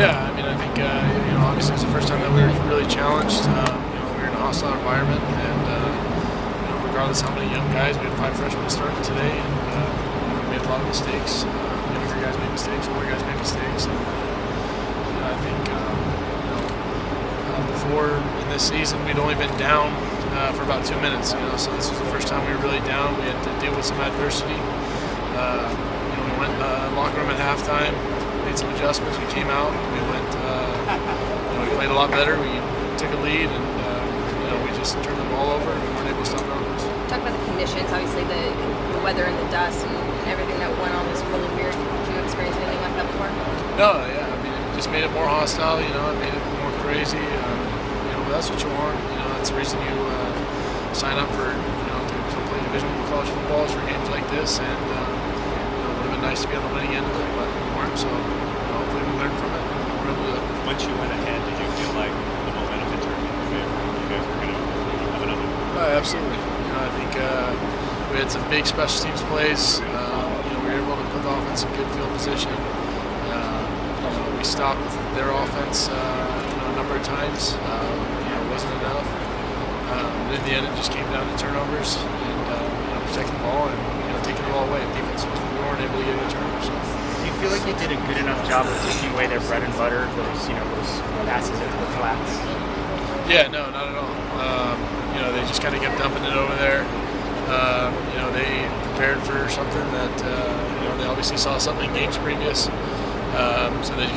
Yeah, I mean, I think obviously it's the first time that we were really challenged. We were in a hostile environment, and regardless how many young guys, we had 5 freshmen starting today, and we made a lot of mistakes. Younger guys made mistakes, older guys made mistakes, and I think before in this season we'd only been down for about 2 minutes. So this was the first time we were really down. We had to deal with some adversity. We went in the locker room at halftime, made some adjustments. We came out. We went. We played a lot better. We took a lead, and we just turned the ball over, and we weren't able to stop our offense. Talk about the conditions. Obviously, the weather and the dust and everything that went on was really weird. Did you experience anything like that before? No. Yeah. I mean, it just made it more hostile. It made it more crazy. But that's what you want. That's the reason you sign up for to play Division I college football is for games like this, and it would have been nice to be on the winning end of it, but we weren't. So hopefully we learned from it. We're able to. Once you went ahead, did you feel like the momentum had turned in your favor? You guys were going to have another? Absolutely. I think we had some big special teams plays. We were able to put the offense in good field position. We stopped their offense a number of times. It wasn't enough. But in the end, it just came down to turnovers and protecting the ball and taking the ball away. Defense, we weren't able to get any turnovers. So. Do you feel like you did a good enough job of taking away their bread and butter, those passes into the flats? Yeah, no, not at all. They just kind of kept dumping it over there. They prepared for something that they obviously saw something in games previous. So they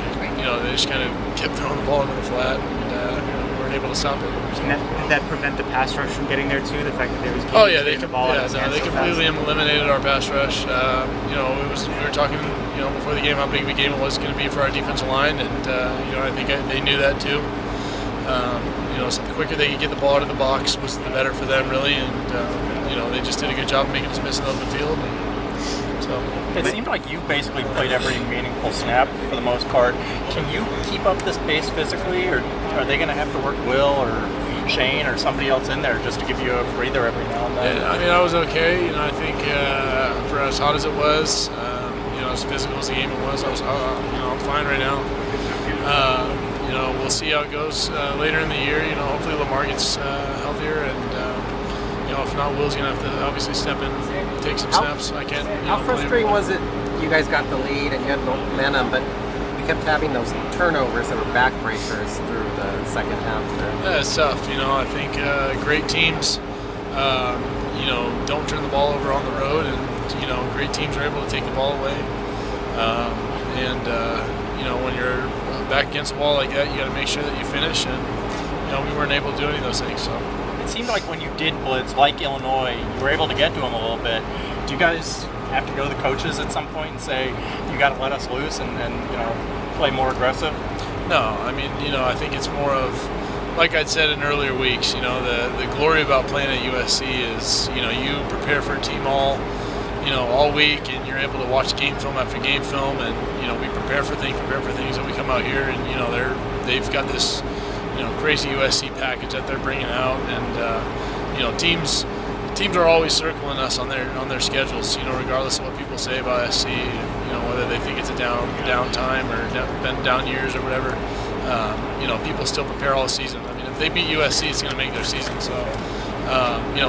just kind of kept throwing the ball into the flat, and we weren't able to stop it. Did that prevent the pass rush from getting there too? The fact that they was they completely eliminated our pass rush. We were talking before the game how big of a game it was going to be for our defensive line, and I think they knew that too. So the quicker they could get the ball out of the box was the better for them, really, and they just did a good job of making us miss in the open field. So it seemed like you basically played every meaningful snap for the most part. Can you keep up this pace physically, or are they going to have to work Will or Shane or somebody else in there just to give you a breather every now and then? Yeah, I mean, I was okay. I think for as hot as it was, as physical as the game was, I'm fine right now. We'll see how it goes later in the year. Hopefully Lamar gets healthier, and if not, Will's gonna have to obviously step in and take some snaps. I can't. How frustrating was it? You guys got the lead and you had momentum, but you kept having those turnovers that were backbreakers through the second half. Yeah, it's tough. I think great teams, don't turn the ball over on the road, and great teams are able to take the ball away. When you're back against the wall like that, you got to make sure that you finish, and we weren't able to do any of those things. So. It seemed like when you did blitz, like Illinois, you were able to get to them a little bit. Do you guys have to go to the coaches at some point and say, you got to let us loose and play more aggressive? No, I mean, I think it's more of, like I'd said in earlier weeks, the glory about playing at USC is, you prepare for a team all week, and you're able to watch game film after game film, and, we prepare for things, and we come out here, and, they've got this, crazy USC package that they're bringing out, and teams are always circling us on their schedules. Regardless of what people say about SC, whether they think it's a down time or been down years or whatever. People still prepare all season. I mean, if they beat USC, it's going to make their season. So,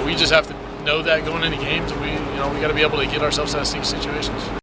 we just have to know that going into games, and we got to be able to get ourselves out of these situations.